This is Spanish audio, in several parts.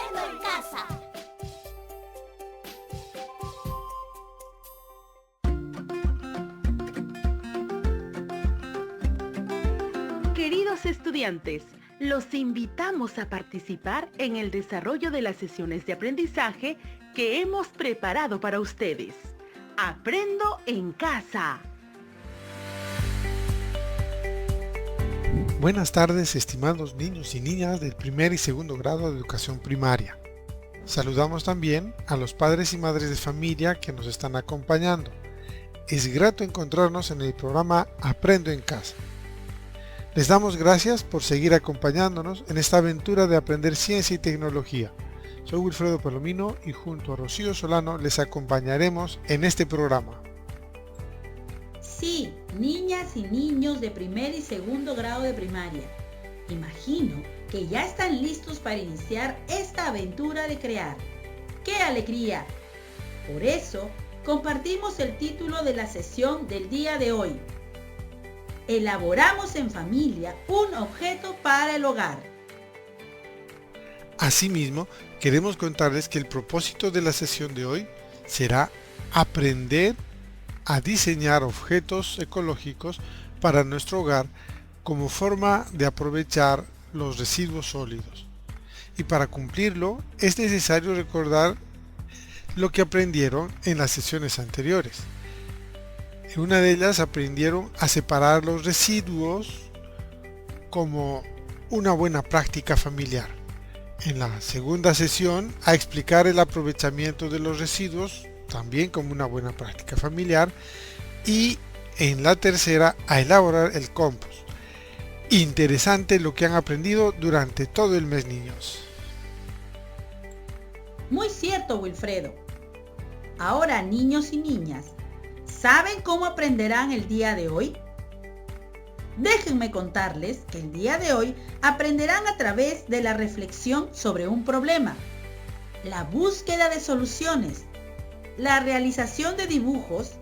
Aprendo en Casa. Queridos estudiantes, los invitamos a participar en el desarrollo de las sesiones de aprendizaje que hemos preparado para ustedes. Aprendo en Casa. Buenas tardes, estimados niños y niñas del primer y segundo grado de educación primaria. Saludamos también a los padres y madres de familia que nos están acompañando. Es grato encontrarnos en el programa Aprendo en Casa. Les damos gracias por seguir acompañándonos en esta aventura de aprender ciencia y tecnología. Soy Wilfredo Palomino y junto a Rocío Solano les acompañaremos en este programa. Sí, niñas y niños de primer y segundo grado de primaria. Imagino que ya están listos para iniciar esta aventura de crear. ¡Qué alegría! Por eso, compartimos el título de la sesión del día de hoy. Elaboramos en familia un objeto para el hogar. Asimismo, queremos contarles que el propósito de la sesión de hoy será aprender a diseñar objetos ecológicos para nuestro hogar como forma de aprovechar los residuos sólidos. Y para cumplirlo es necesario recordar lo que aprendieron en las sesiones anteriores. En una de ellas aprendieron a separar los residuos como una buena práctica familiar. En la segunda sesión a explicar el aprovechamiento de los residuos también como una buena práctica familiar, y en la tercera a elaborar el compost. Interesante lo que han aprendido durante todo el mes, niños. Muy cierto, Wilfredo. Ahora, niños y niñas, ¿saben cómo aprenderán el día de hoy? Déjenme contarles que el día de hoy aprenderán a través de la reflexión sobre un problema, la búsqueda de soluciones, la realización de dibujos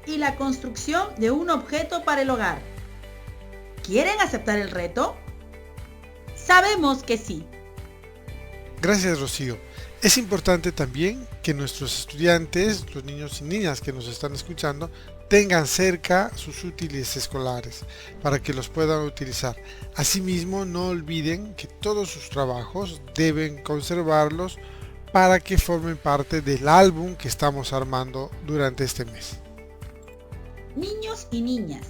y la construcción de un objeto para el hogar. ¿Quieren aceptar el reto? Sabemos que sí. Gracias, Rocío. Es importante también que nuestros estudiantes, los niños y niñas que nos están escuchando, tengan cerca sus útiles escolares para que los puedan utilizar. Asimismo, no olviden que todos sus trabajos deben conservarlos para que formen parte del álbum que estamos armando durante este mes. Niños y niñas,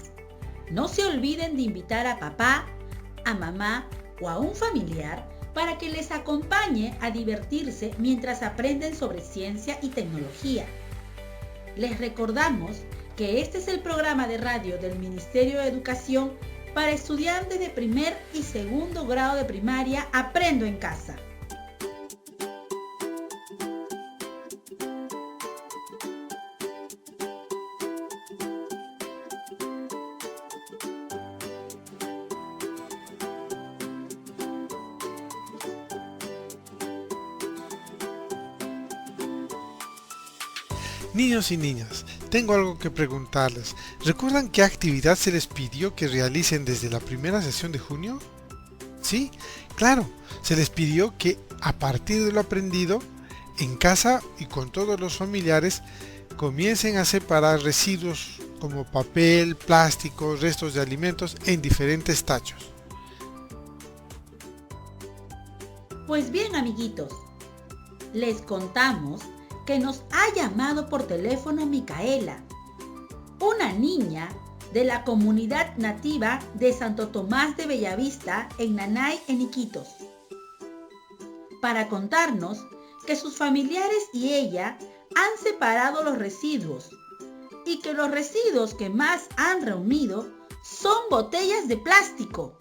no se olviden de invitar a papá, a mamá o a un familiar para que les acompañe a divertirse mientras aprenden sobre ciencia y tecnología. Les recordamos que este es el programa de radio del Ministerio de Educación para estudiantes de primer y segundo grado de primaria Aprendo en Casa. Niños y niñas, tengo algo que preguntarles. ¿Recuerdan qué actividad se les pidió que realicen desde la primera sesión de junio? Sí, claro, se les pidió que a partir de lo aprendido, en casa y con todos los familiares, comiencen a separar residuos como papel, plástico, restos de alimentos en diferentes tachos. Pues bien, amiguitos, les contamos que nos ha llamado por teléfono Micaela, una niña de la comunidad nativa de Santo Tomás de Bellavista en Nanay, en Iquitos, para contarnos que sus familiares y ella han separado los residuos y que los residuos que más han reunido son botellas de plástico.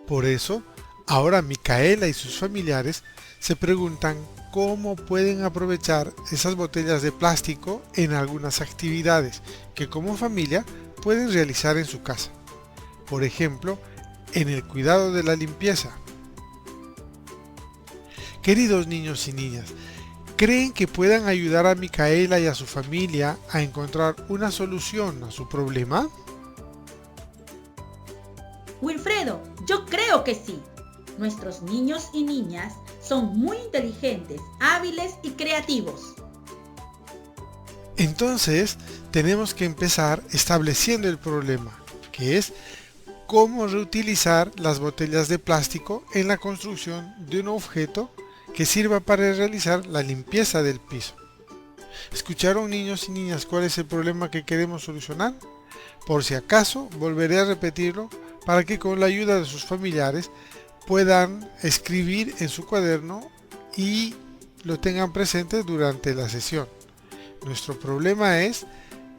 Por eso, ahora Micaela y sus familiares se preguntan cómo pueden aprovechar esas botellas de plástico en algunas actividades que como familia pueden realizar en su casa. Por ejemplo, en el cuidado de la limpieza. Queridos niños y niñas, ¿creen que puedan ayudar a Micaela y a su familia a encontrar una solución a su problema? Wilfredo, yo creo que sí. Nuestros niños y niñas son muy inteligentes, hábiles y creativos. Entonces, tenemos que empezar estableciendo el problema, que es cómo reutilizar las botellas de plástico en la construcción de un objeto que sirva para realizar la limpieza del piso. ¿Escucharon, niños y niñas, cuál es el problema que queremos solucionar? Por si acaso, volveré a repetirlo para que con la ayuda de sus familiares puedan escribir en su cuaderno y lo tengan presente durante la sesión. Nuestro problema es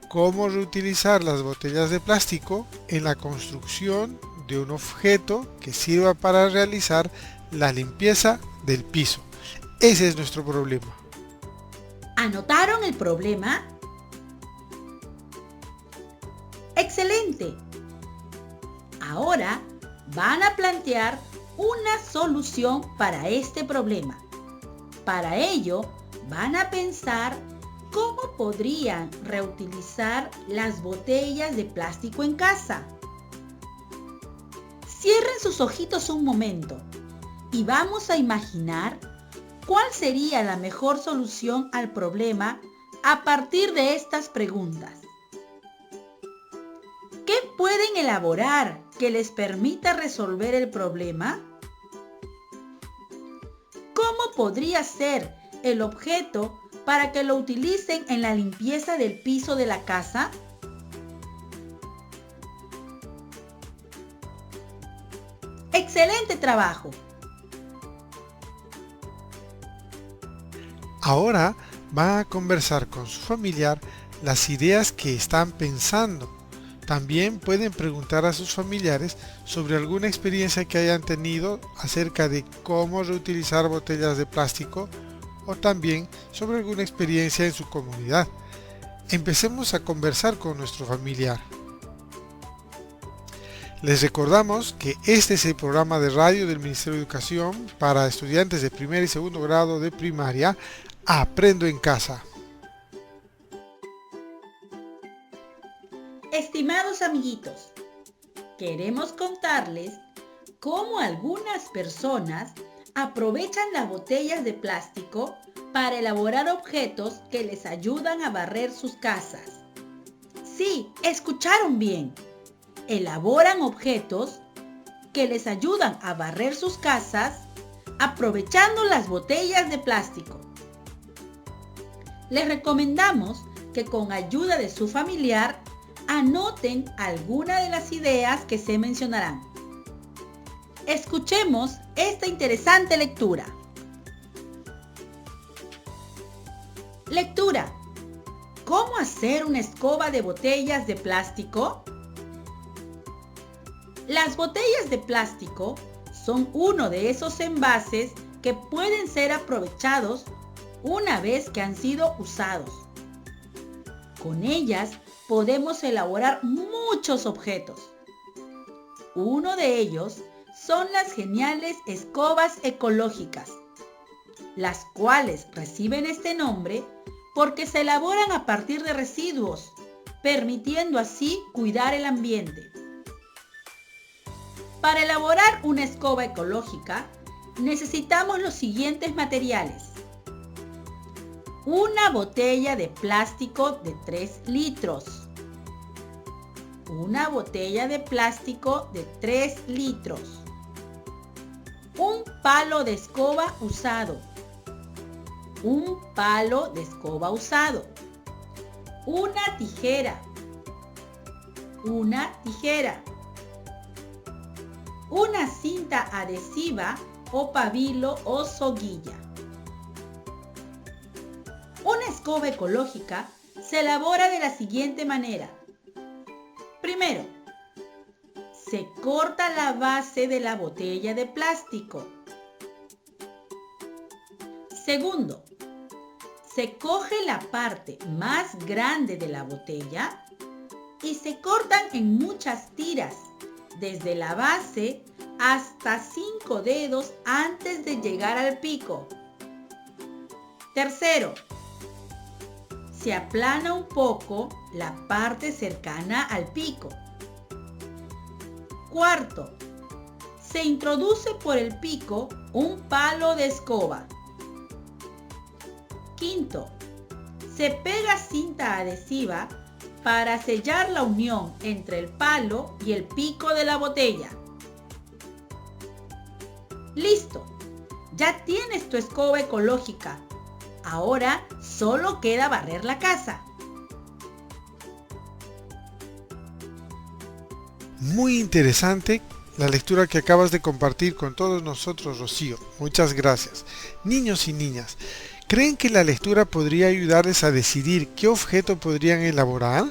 cómo reutilizar las botellas de plástico en la construcción de un objeto que sirva para realizar la limpieza del piso. Ese es nuestro problema. ¿Anotaron el problema? ¡Excelente! Ahora van a plantear una solución para este problema. Para ello, van a pensar cómo podrían reutilizar las botellas de plástico en casa. Cierren sus ojitos un momento y vamos a imaginar cuál sería la mejor solución al problema a partir de estas preguntas. ¿Qué pueden elaborar que les permita resolver el problema? ¿Cómo podría ser el objeto para que lo utilicen en la limpieza del piso de la casa? ¡Excelente trabajo! Ahora van a conversar con su familiar las ideas que están pensando. También pueden preguntar a sus familiares sobre alguna experiencia que hayan tenido acerca de cómo reutilizar botellas de plástico o también sobre alguna experiencia en su comunidad. Empecemos a conversar con nuestro familiar. Les recordamos que este es el programa de radio del Ministerio de Educación para estudiantes de primer y segundo grado de primaria, Aprendo en Casa. Estimados amiguitos, queremos contarles cómo algunas personas aprovechan las botellas de plástico para elaborar objetos que les ayudan a barrer sus casas. Sí, escucharon bien. Elaboran objetos que les ayudan a barrer sus casas aprovechando las botellas de plástico. Les recomendamos que con ayuda de su familiar anoten alguna de las ideas que se mencionarán. Escuchemos esta interesante lectura. Lectura. ¿Cómo hacer una escoba de botellas de plástico? Las botellas de plástico son uno de esos envases que pueden ser aprovechados una vez que han sido usados. Con ellas podemos elaborar muchos objetos. Uno de ellos son las geniales escobas ecológicas, las cuales reciben este nombre porque se elaboran a partir de residuos, permitiendo así cuidar el ambiente. Para elaborar una escoba ecológica necesitamos los siguientes materiales. Una botella de plástico de 3 litros. Una botella de plástico de 3 litros. Un palo de escoba usado. Un palo de escoba usado. Una tijera. Una tijera. Una cinta adhesiva o pabilo o soguilla. Una escoba ecológica se elabora de la siguiente manera. Primero, se corta la base de la botella de plástico. Segundo, se coge la parte más grande de la botella y se cortan en muchas tiras, desde la base hasta 5 dedos antes de llegar al pico. Tercero, se aplana un poco la parte cercana al pico. Cuarto, se introduce por el pico un palo de escoba. Quinto, se pega cinta adhesiva para sellar la unión entre el palo y el pico de la botella. ¡Listo! Ya tienes tu escoba ecológica. Ahora solo queda barrer la casa. Muy interesante la lectura que acabas de compartir con todos nosotros, Rocío. Muchas gracias. Niños y niñas, ¿creen que la lectura podría ayudarles a decidir qué objeto podrían elaborar?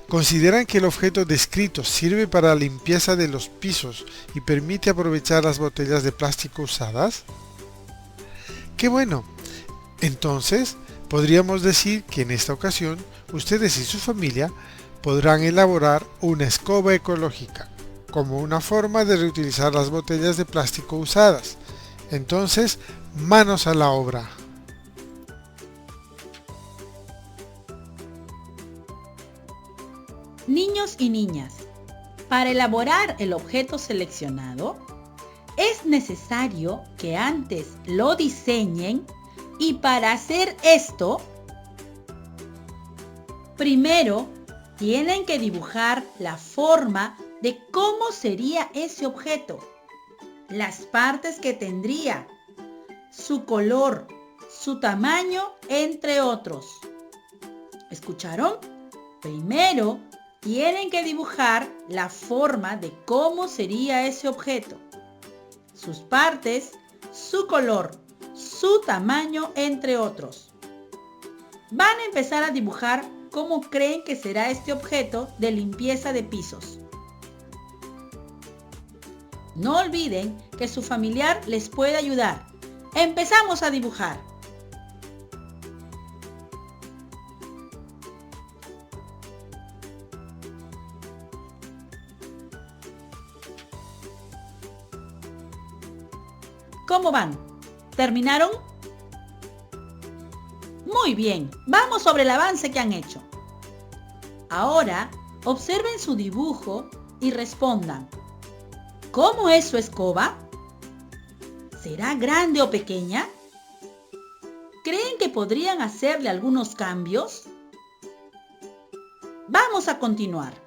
¿Consideran que el objeto descrito sirve para la limpieza de los pisos y permite aprovechar las botellas de plástico usadas? ¡Qué bueno! Entonces, podríamos decir que en esta ocasión, ustedes y su familia podrán elaborar una escoba ecológica, como una forma de reutilizar las botellas de plástico usadas. Entonces, manos a la obra. Niños y niñas, para elaborar el objeto seleccionado, es necesario que antes lo diseñen y para hacer esto, primero tienen que dibujar la forma de cómo sería ese objeto, las partes que tendría, su color, su tamaño, entre otros. ¿Escucharon? Primero tienen que dibujar la forma de cómo sería ese objeto, sus partes, su color, su tamaño, entre otros. Van a empezar a dibujar cómo creen que será este objeto de limpieza de pisos. No olviden que su familiar les puede ayudar. Empezamos a dibujar. ¿Cómo van? ¿Terminaron? Muy bien, vamos sobre el avance que han hecho. Ahora, observen su dibujo y respondan. ¿Cómo es su escoba? ¿Será grande o pequeña? ¿Creen que podrían hacerle algunos cambios? Vamos a continuar.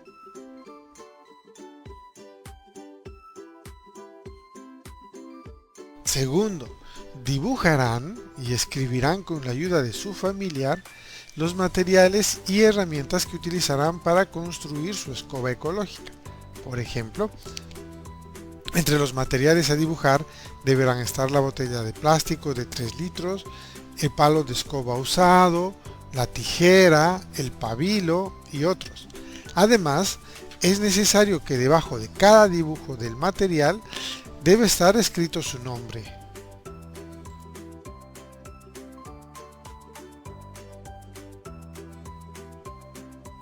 Segundo, dibujarán y escribirán con la ayuda de su familiar los materiales y herramientas que utilizarán para construir su escoba ecológica. Por ejemplo, entre los materiales a dibujar deberán estar la botella de plástico de 3 litros, el palo de escoba usado, la tijera, el pabilo y otros. Además, es necesario que debajo de cada dibujo del material debe estar escrito su nombre.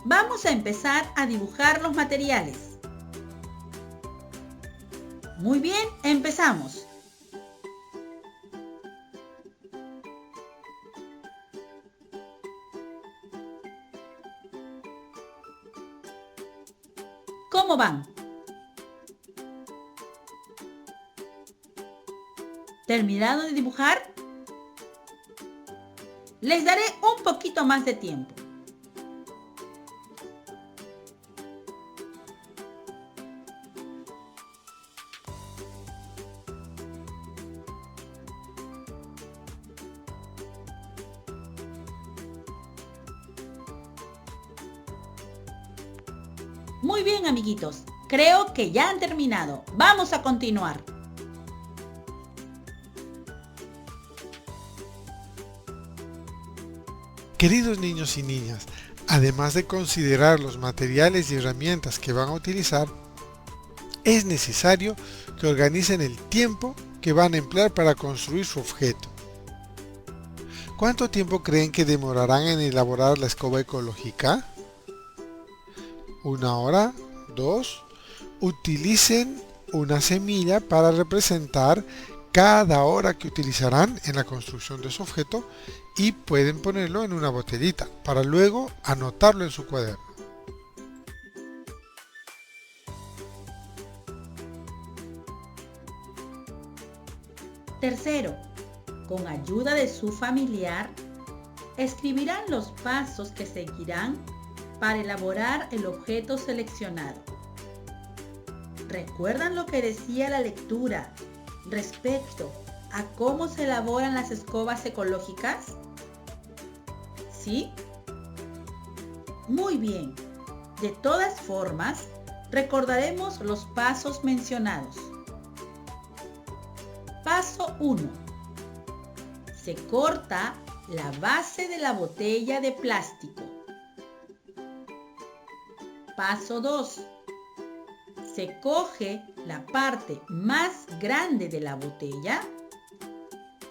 Vamos a empezar a dibujar los materiales. Muy bien, empezamos. ¿Cómo van? ¿Terminaron de dibujar? Les daré un poquito más de tiempo. Muy bien, amiguitos. Creo que ya han terminado. Vamos a continuar. Queridos niños y niñas, además de considerar los materiales y herramientas que van a utilizar, es necesario que organicen el tiempo que van a emplear para construir su objeto. ¿Cuánto tiempo creen que demorarán en elaborar la escoba ecológica? ¿1 hora? ¿2? Utilicen una semilla para representar cada hora que utilizarán en la construcción de su objeto y pueden ponerlo en una botellita para luego anotarlo en su cuaderno. Tercero, con ayuda de su familiar, escribirán los pasos que seguirán para elaborar el objeto seleccionado. ¿Recuerdan lo que decía la lectura respecto a cómo se elaboran las escobas ecológicas? ¿Sí? Muy bien. De todas formas, recordaremos los pasos mencionados. Paso 1. Se corta la base de la botella de plástico. Paso 2. Se coge la parte más grande de la botella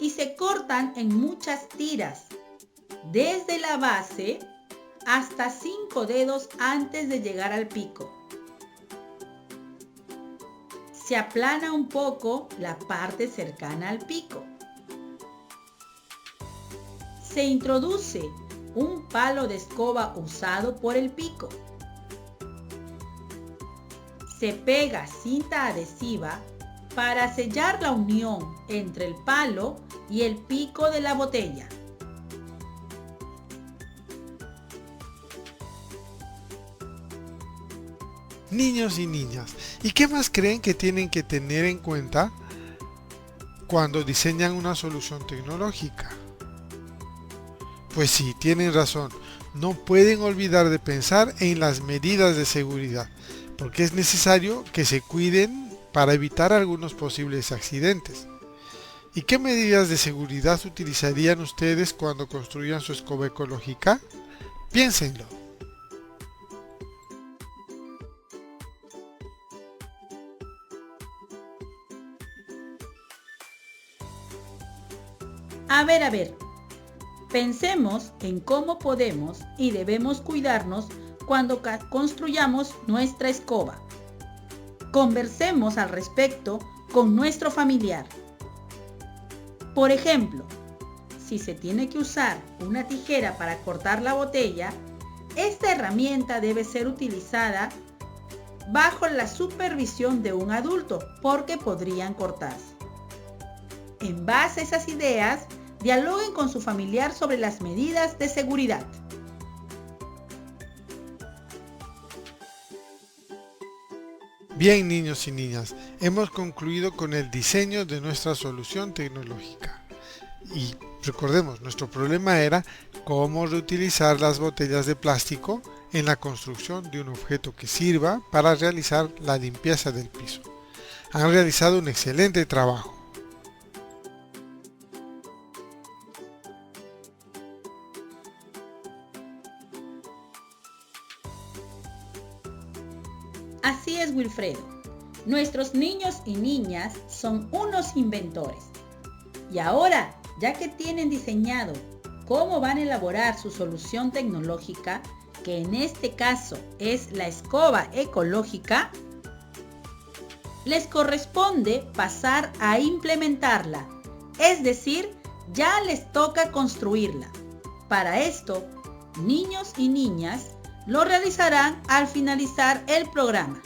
y se cortan en muchas tiras, desde la base hasta 5 dedos antes de llegar al pico. Se aplana un poco la parte cercana al pico. Se introduce un palo de escoba usado por el pico. Se pega cinta adhesiva para sellar la unión entre el palo y el pico de la botella. Niños y niñas, ¿y qué más creen que tienen que tener en cuenta cuando diseñan una solución tecnológica? Pues sí, tienen razón, no pueden olvidar de pensar en las medidas de seguridad, porque es necesario que se cuiden para evitar algunos posibles accidentes. ¿Y qué medidas de seguridad utilizarían ustedes cuando construyan su escoba ecológica? Piénsenlo. A ver. Pensemos en cómo podemos y debemos cuidarnos cuando construyamos nuestra escoba. Conversemos al respecto con nuestro familiar. Por ejemplo, si se tiene que usar una tijera para cortar la botella, esta herramienta debe ser utilizada bajo la supervisión de un adulto porque podrían cortarse. En base a esas ideas, dialoguen con su familiar sobre las medidas de seguridad. Bien, niños y niñas, hemos concluido con el diseño de nuestra solución tecnológica. Y recordemos, nuestro problema era cómo reutilizar las botellas de plástico en la construcción de un objeto que sirva para realizar la limpieza del piso. Han realizado un excelente trabajo. Así es, Wilfredo. Nuestros niños y niñas son unos inventores. Y ahora, ya que tienen diseñado cómo van a elaborar su solución tecnológica, que en este caso es la escoba ecológica, les corresponde pasar a implementarla. Es decir, ya les toca construirla. Para esto, niños y niñas lo realizarán al finalizar el programa.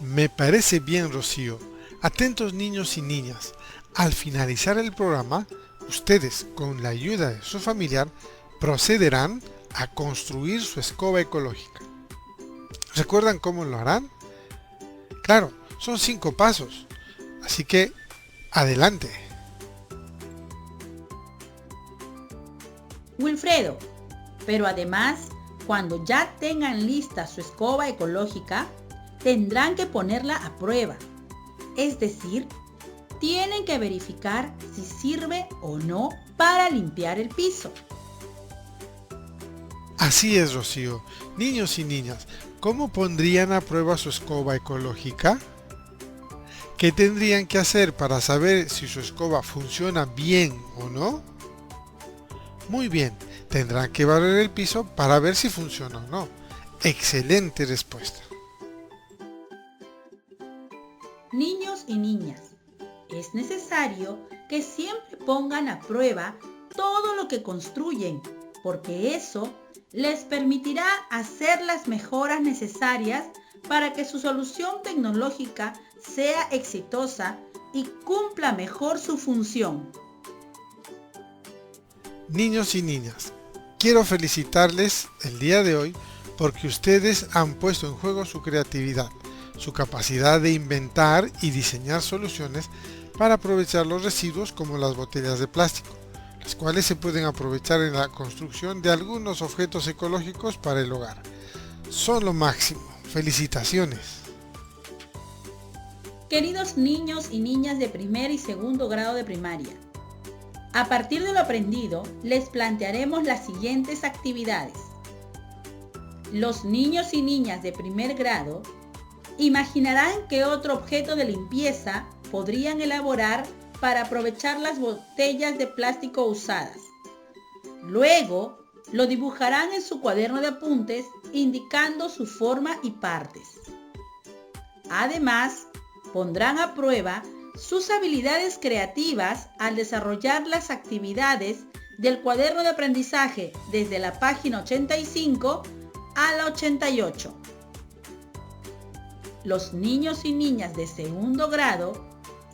Me parece bien, Rocío. Atentos, niños y niñas. Al finalizar el programa, ustedes, con la ayuda de su familiar, procederán a construir su escoba ecológica. ¿Recuerdan cómo lo harán? Claro, son 5 pasos. Así que, adelante. Wilfredo, pero además, cuando ya tengan lista su escoba ecológica, tendrán que ponerla a prueba. Es decir, tienen que verificar si sirve o no para limpiar el piso. Así es, Rocío. Niños y niñas, ¿cómo pondrían a prueba su escoba ecológica? ¿Qué tendrían que hacer para saber si su escoba funciona bien o no? Muy bien, tendrán que barrer el piso para ver si funciona o no. Excelente respuesta. Niños y niñas, es necesario que siempre pongan a prueba todo lo que construyen, porque eso les permitirá hacer las mejoras necesarias para que su solución tecnológica sea exitosa y cumpla mejor su función. Niños y niñas, quiero felicitarles el día de hoy porque ustedes han puesto en juego su creatividad, su capacidad de inventar y diseñar soluciones para aprovechar los residuos como las botellas de plástico, las cuales se pueden aprovechar en la construcción de algunos objetos ecológicos para el hogar. Son lo máximo. ¡Felicitaciones! Queridos niños y niñas de primer y segundo grado de primaria, a partir de lo aprendido, les plantearemos las siguientes actividades. Los niños y niñas de primer grado imaginarán qué otro objeto de limpieza podrían elaborar para aprovechar las botellas de plástico usadas. Luego, lo dibujarán en su cuaderno de apuntes indicando su forma y partes. Además, pondrán a prueba sus habilidades creativas al desarrollar las actividades del cuaderno de aprendizaje desde la página 85 a la 88. Los niños y niñas de segundo grado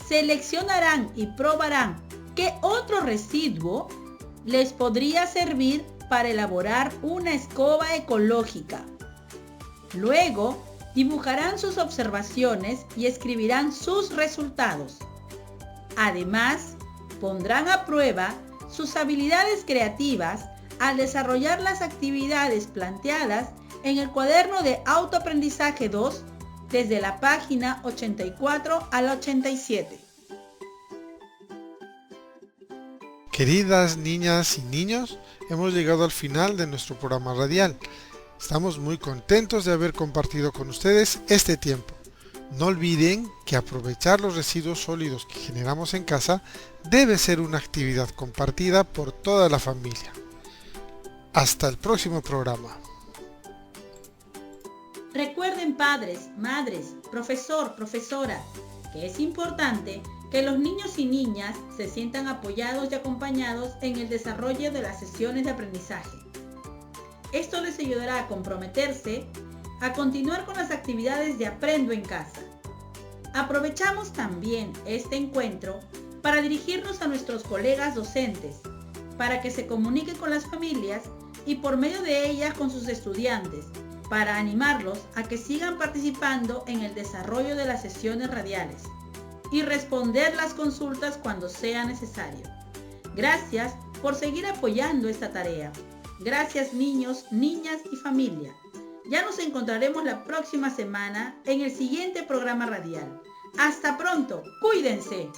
seleccionarán y probarán qué otro residuo les podría servir para elaborar una escoba ecológica. Luego, dibujarán sus observaciones y escribirán sus resultados. Además, pondrán a prueba sus habilidades creativas al desarrollar las actividades planteadas en el cuaderno de autoaprendizaje 2 desde la página 84 a la 87. Queridas niñas y niños, hemos llegado al final de nuestro programa radial. Estamos muy contentos de haber compartido con ustedes este tiempo. No olviden que aprovechar los residuos sólidos que generamos en casa debe ser una actividad compartida por toda la familia. Hasta el próximo programa. Recuerden, padres, madres, profesor, profesora, que es importante que los niños y niñas se sientan apoyados y acompañados en el desarrollo de las sesiones de aprendizaje. Esto les ayudará a comprometerse a continuar con las actividades de Aprendo en Casa. Aprovechamos también este encuentro para dirigirnos a nuestros colegas docentes, para que se comuniquen con las familias y por medio de ellas con sus estudiantes, para animarlos a que sigan participando en el desarrollo de las sesiones radiales y responder las consultas cuando sea necesario. Gracias por seguir apoyando esta tarea. Gracias niños, niñas y familia. Ya nos encontraremos la próxima semana en el siguiente programa radial. Hasta pronto, cuídense.